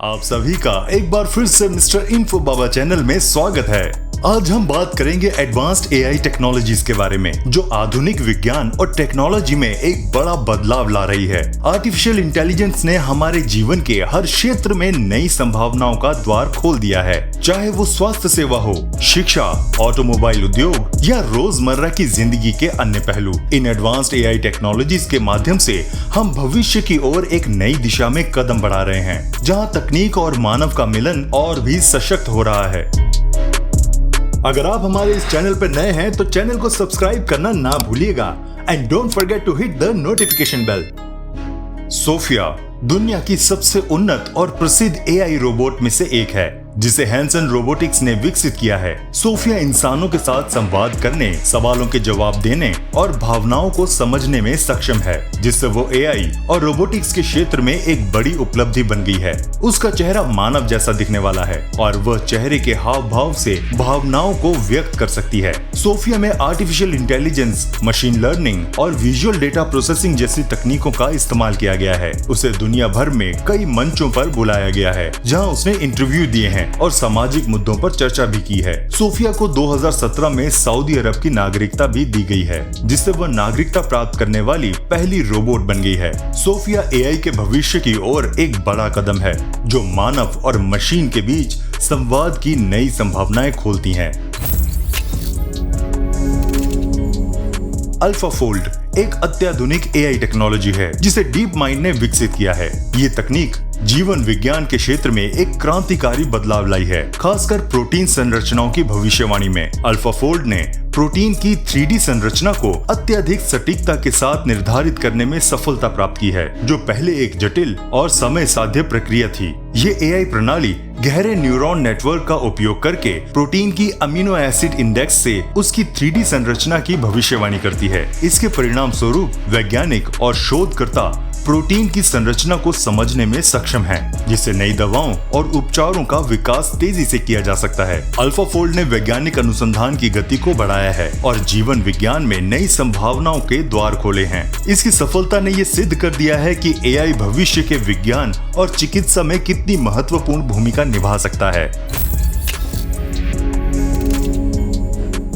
आप सभी का एक बार फिर से मिस्टर इन्फो बाबा चैनल में स्वागत है। आज हम बात करेंगे एडवांस्ड एआई टेक्नोलॉजीज के बारे में, जो आधुनिक विज्ञान और टेक्नोलॉजी में एक बड़ा बदलाव ला रही है। आर्टिफिशियल इंटेलिजेंस ने हमारे जीवन के हर क्षेत्र में नई संभावनाओं का द्वार खोल दिया है, चाहे वो स्वास्थ्य सेवा हो, शिक्षा, ऑटोमोबाइल उद्योग या रोजमर्रा की जिंदगी के अन्य पहलू। इन एडवांस्ड एआई टेक्नोलॉजीज के माध्यम से हम भविष्य की ओर एक नई दिशा में कदम बढ़ा रहे हैं, जहां तकनीक और मानव का मिलन और भी सशक्त हो रहा है। अगर आप हमारे इस चैनल पर नए हैं तो चैनल को सब्सक्राइब करना ना भूलिएगा and don't forget to hit the notification bell. Sophia दुनिया की सबसे उन्नत और प्रसिद्ध एआई रोबोट में से एक है, जिसे हैंसन रोबोटिक्स ने विकसित किया है। सोफिया इंसानों के साथ संवाद करने, सवालों के जवाब देने और भावनाओं को समझने में सक्षम है, जिससे वो एआई और रोबोटिक्स के क्षेत्र में एक बड़ी उपलब्धि बन गई है। उसका चेहरा मानव जैसा दिखने वाला है और वह चेहरे के हाव भाव से भावनाओं को व्यक्त कर सकती है। सोफिया में आर्टिफिशियल इंटेलिजेंस, मशीन लर्निंग और विजुअल डेटा प्रोसेसिंग जैसी तकनीकों का इस्तेमाल किया गया है। उसे दुनिया भर में कई मंचों पर बुलाया गया है, जहां उसने इंटरव्यू दिए हैं और सामाजिक मुद्दों पर चर्चा भी की है। सोफिया को 2017 में सऊदी अरब की नागरिकता भी दी गई है, जिससे वह नागरिकता प्राप्त करने वाली पहली रोबोट बन गई है। सोफिया एआई के भविष्य की ओर एक बड़ा कदम है, जो मानव और मशीन के बीच संवाद की नई संभावनाएं खोलती हैं। अल्फाफोल्ड एक अत्याधुनिक एआई टेक्नोलॉजी है, जिसे डीप माइंड ने विकसित किया है। ये तकनीक जीवन विज्ञान के क्षेत्र में एक क्रांतिकारी बदलाव लाई है, खासकर प्रोटीन संरचनाओं की भविष्यवाणी में। अल्फाफोल्ड ने प्रोटीन की 3D संरचना को अत्यधिक सटीकता के साथ निर्धारित करने में सफलता प्राप्त की है, जो पहले एक जटिल और समय साध्य प्रक्रिया थी। ये एआई प्रणाली गहरे न्यूरॉन नेटवर्क का उपयोग करके प्रोटीन की अमीनो एसिड इंडेक्स से उसकी 3D संरचना की भविष्यवाणी करती है। इसके परिणाम स्वरूप वैज्ञानिक और शोधकर्ता प्रोटीन की संरचना को समझने में सक्षम हैं, जिससे नई दवाओं और उपचारों का विकास तेजी से किया जा सकता है। अल्फाफोल्ड ने वैज्ञानिक अनुसंधान की गति को बढ़ाया है और जीवन विज्ञान में नई संभावनाओं के द्वार खोले हैं। इसकी सफलता ने ये सिद्ध कर दिया है कि एआई भविष्य के विज्ञान और चिकित्सा में कितनी महत्वपूर्ण भूमिका निभा सकता है।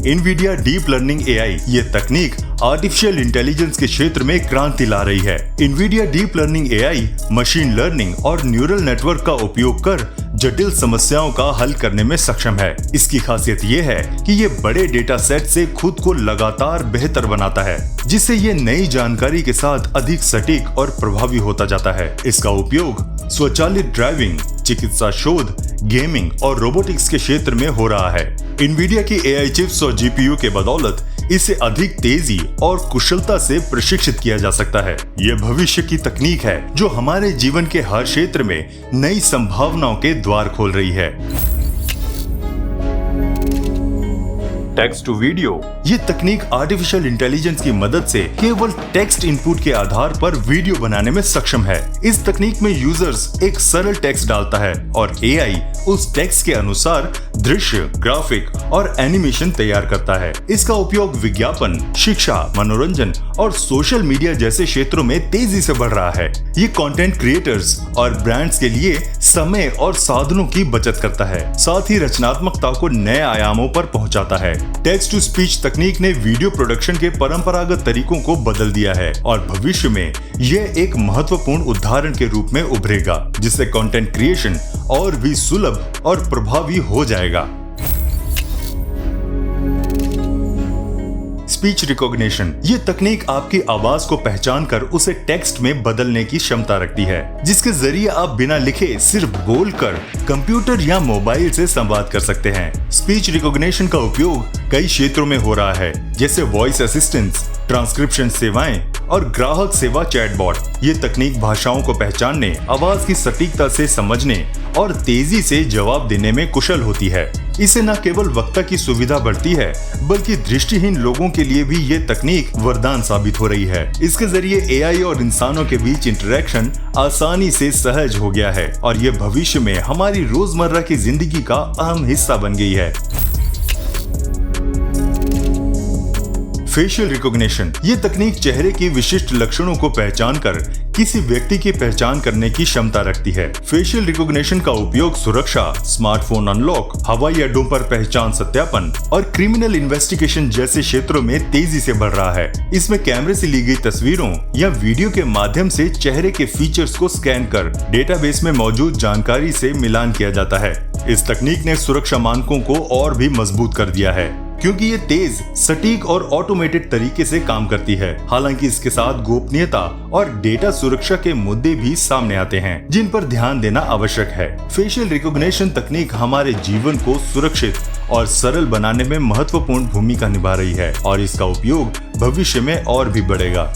इनवीडिया डीप लर्निंग एआई ये तकनीक आर्टिफिशियल इंटेलिजेंस के क्षेत्र में क्रांति ला रही है। Nvidia deep learning AI machine learning और न्यूरल नेटवर्क का उपयोग कर जटिल समस्याओं का हल करने में सक्षम है। इसकी खासियत ये है कि ये बड़े डेटा सेट से खुद को लगातार बेहतर बनाता है, जिससे ये नई जानकारी के साथ अधिक सटीक और प्रभावी होता जाता है। इसका उपयोग स्वचालित ड्राइविंग, चिकित्सा शोध, गेमिंग और रोबोटिक्स के क्षेत्र में हो रहा है। इनवीडिया की एआई चिप्स और जीपीयू के बदौलत इसे अधिक तेजी और कुशलता से प्रशिक्षित किया जा सकता है। यह भविष्य की तकनीक है, जो हमारे जीवन के हर क्षेत्र में नई संभावनाओं के द्वार खोल रही है। टेक्स्ट टू वीडियो ये तकनीक आर्टिफिशियल इंटेलिजेंस की मदद से केवल टेक्स्ट इनपुट के आधार पर वीडियो बनाने में सक्षम है। इस तकनीक में यूजर्स एक सरल टेक्स्ट डालता है और एआई उस टेक्स्ट के अनुसार दृश्य, ग्राफिक और एनिमेशन तैयार करता है। इसका उपयोग विज्ञापन, शिक्षा, मनोरंजन और सोशल मीडिया जैसे क्षेत्रों में तेजी से बढ़ रहा है। ये कंटेंट क्रिएटर्स और ब्रांड्स के लिए समय और साधनों की बचत करता है, साथ ही रचनात्मकता को नए आयामों पर पहुंचाता है। टेक्स्ट टू स्पीच तकनीक ने वीडियो प्रोडक्शन के परंपरागत तरीकों को बदल दिया है और भविष्य में यह एक महत्वपूर्ण उदाहरण के रूप में उभरेगा, जिससे कंटेंट क्रिएशन और भी सुलभ और प्रभावी हो जाएगा। स्पीच रिकॉग्निशन ये तकनीक आपकी आवाज को पहचान कर उसे टेक्स्ट में बदलने की क्षमता रखती है, जिसके जरिए आप बिना लिखे सिर्फ बोलकर कंप्यूटर या मोबाइल से संवाद कर सकते हैं। स्पीच रिकॉग्निशन का उपयोग कई क्षेत्रों में हो रहा है, जैसे वॉइस असिस्टेंस, ट्रांसक्रिप्शन सेवाएं और ग्राहक सेवा चैटबॉट। ये तकनीक भाषाओं को पहचानने, आवाज की सटीकता से समझने और तेजी से जवाब देने में कुशल होती है। इससे न केवल वक्ता की सुविधा बढ़ती है, बल्कि दृष्टिहीन लोगों के लिए भी ये तकनीक वरदान साबित हो रही है। इसके जरिए एआई और इंसानों के बीच इंटरेक्शन आसानी से सहज हो गया है और ये भविष्य में हमारी रोजमर्रा की जिंदगी का अहम हिस्सा बन गई है। फेशियल रिकॉग्निशन, ये तकनीक चेहरे की विशिष्ट लक्षणों को पहचान कर किसी व्यक्ति की पहचान करने की क्षमता रखती है। फेशियल रिकॉग्निशन का उपयोग सुरक्षा, स्मार्टफोन अनलॉक, हवाई अड्डों पर पहचान सत्यापन और क्रिमिनल इन्वेस्टिगेशन जैसे क्षेत्रों में तेजी से बढ़ रहा है। इसमें कैमरे से ली गई तस्वीरों या वीडियो के माध्यम से चेहरे के फीचर्स को स्कैन कर डेटाबेस में मौजूद जानकारी से मिलान किया जाता है। इस तकनीक ने सुरक्षा मानकों को और भी मजबूत कर दिया है, क्योंकि ये तेज, सटीक और ऑटोमेटेड तरीके से काम करती है। हालांकि इसके साथ गोपनीयता और डेटा सुरक्षा के मुद्दे भी सामने आते हैं, जिन पर ध्यान देना आवश्यक है। फेशियल रिकॉग्निशन तकनीक हमारे जीवन को सुरक्षित और सरल बनाने में महत्वपूर्ण भूमिका निभा रही है और इसका उपयोग भविष्य में और भी बढ़ेगा।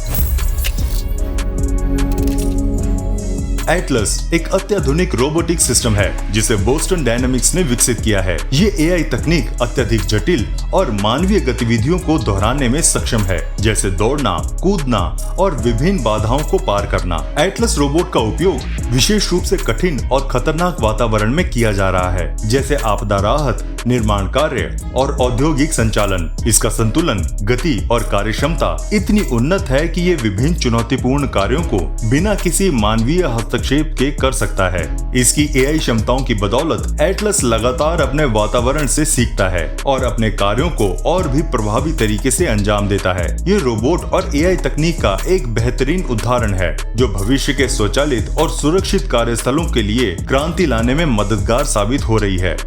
एटलस एक अत्याधुनिक रोबोटिक सिस्टम है जिसे बोस्टन डायनामिक्स ने विकसित किया है। ये एआई तकनीक अत्यधिक जटिल और मानवीय गतिविधियों को दोहराने में सक्षम है, जैसे दौड़ना, कूदना और विभिन्न बाधाओं को पार करना। एटलस रोबोट का उपयोग विशेष रूप से कठिन और खतरनाक वातावरण में किया जा रहा है, जैसे आपदा राहत, निर्माण कार्य और औद्योगिक संचालन। इसका संतुलन, गति और कार्यक्षमता इतनी उन्नत है कि ये विभिन्न चुनौतीपूर्ण कार्यों को बिना किसी मानवीय हस्तक्षेप के कर सकता है। इसकी एआई क्षमताओं की बदौलत एटलस लगातार अपने वातावरण से सीखता है और अपने कार्यों को और भी प्रभावी तरीके से अंजाम देता है। ये रोबोट और एआई तकनीक का एक बेहतरीन उदाहरण है जो भविष्य के स्वचालित और सुरक्षित कार्यस्थलों के लिए क्रांति लाने में मददगार साबित हो रही है।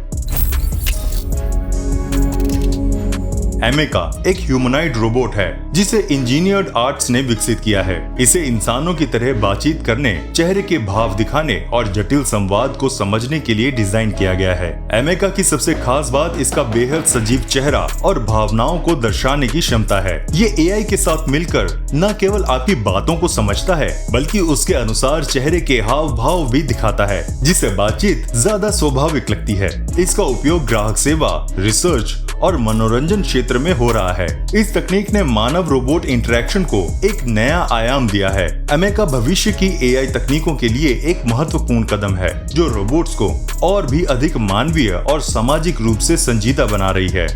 एमेका एक ह्यूमनॉइड रोबोट है जिसे इंजीनियर्ड आर्ट्स ने विकसित किया है। इसे इंसानों की तरह बातचीत करने, चेहरे के भाव दिखाने और जटिल संवाद को समझने के लिए डिजाइन किया गया है। एमेका की सबसे खास बात इसका बेहद सजीव चेहरा और भावनाओं को दर्शाने की क्षमता है। ये एआई के साथ मिलकर न केवल आपकी बातों को समझता है बल्कि उसके अनुसार चेहरे के हाव भाव भी दिखाता है, जिससे बातचीत ज्यादा स्वाभाविक लगती है। इसका उपयोग ग्राहक सेवा, रिसर्च और मनोरंजन क्षेत्र में हो रहा है। इस तकनीक ने मानव रोबोट इंटरेक्शन को एक नया आयाम दिया है। एमेका भविष्य की एआई तकनीकों के लिए एक महत्वपूर्ण कदम है जो रोबोट्स को और भी अधिक मानवीय और सामाजिक रूप से संजीदा बना रही है।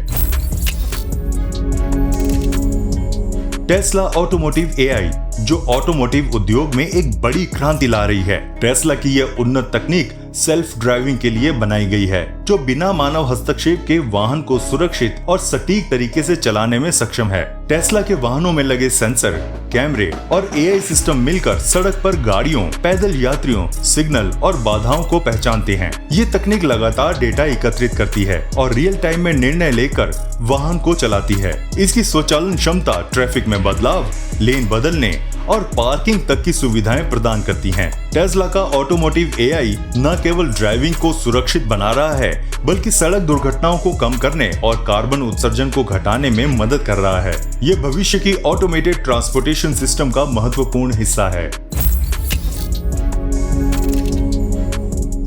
टेस्ला ऑटोमोटिव एआई जो ऑटोमोटिव उद्योग में एक बड़ी क्रांति ला रही है। टेस्ला की यह उन्नत तकनीक सेल्फ ड्राइविंग के लिए बनाई गई है जो बिना मानव हस्तक्षेप के वाहन को सुरक्षित और सटीक तरीके से चलाने में सक्षम है। टेस्ला के वाहनों में लगे सेंसर, कैमरे और एआई सिस्टम मिलकर सड़क पर गाड़ियों, पैदल यात्रियों, सिग्नल और बाधाओं को पहचानते हैं। ये तकनीक लगातार डेटा एकत्रित करती है और रियल टाइम में निर्णय लेकर वाहन को चलाती है। इसकी स्वचालन क्षमता ट्रैफिक में बदलाव, लेन बदलने और पार्किंग तक की सुविधाएं प्रदान करती हैं। टेस्ला का ऑटोमोटिव एआई न केवल ड्राइविंग को सुरक्षित बना रहा है बल्कि सड़क दुर्घटनाओं को कम करने और कार्बन उत्सर्जन को घटाने में मदद कर रहा है। ये भविष्य की ऑटोमेटेड ट्रांसपोर्टेशन सिस्टम का महत्वपूर्ण हिस्सा है।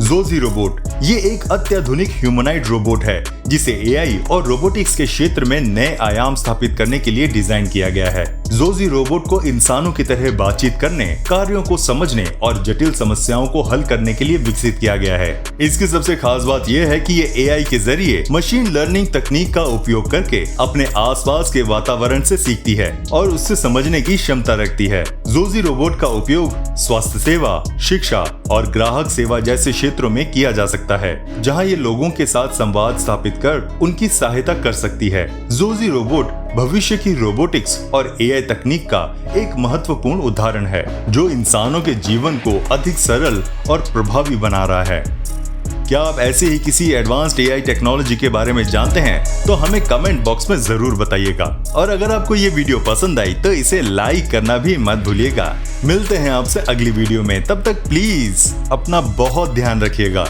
जोजी रोबोट ये एक अत्याधुनिक ह्यूमनॉइड रोबोट है जिसे एआई और रोबोटिक्स के क्षेत्र में नए आयाम स्थापित करने के लिए डिजाइन किया गया है। जोजी रोबोट को इंसानों की तरह बातचीत करने, कार्यों को समझने और जटिल समस्याओं को हल करने के लिए विकसित किया गया है। इसकी सबसे खास बात यह है कि ये एआई के जरिए मशीन लर्निंग तकनीक का उपयोग करके अपने आसपास के वातावरण से सीखती है और उससे समझने की क्षमता रखती है। जोजी रोबोट का उपयोग स्वास्थ्य सेवा, शिक्षा और ग्राहक सेवा जैसे क्षेत्रों में किया जा सकता है, जहां ये लोगों के साथ संवाद स्थापित कर उनकी सहायता कर सकती है। जोजी रोबोट भविष्य की रोबोटिक्स और एआई तकनीक का एक महत्वपूर्ण उदाहरण है जो इंसानों के जीवन को अधिक सरल और प्रभावी बना रहा है। क्या आप ऐसे ही किसी एडवांस्ड एआई टेक्नोलॉजी के बारे में जानते हैं तो हमें कमेंट बॉक्स में जरूर बताइएगा। और अगर आपको ये वीडियो पसंद आई तो इसे लाइक करना भी मत भूलिएगा। मिलते हैं आपसे अगली वीडियो में, तब तक प्लीज अपना बहुत ध्यान रखिएगा।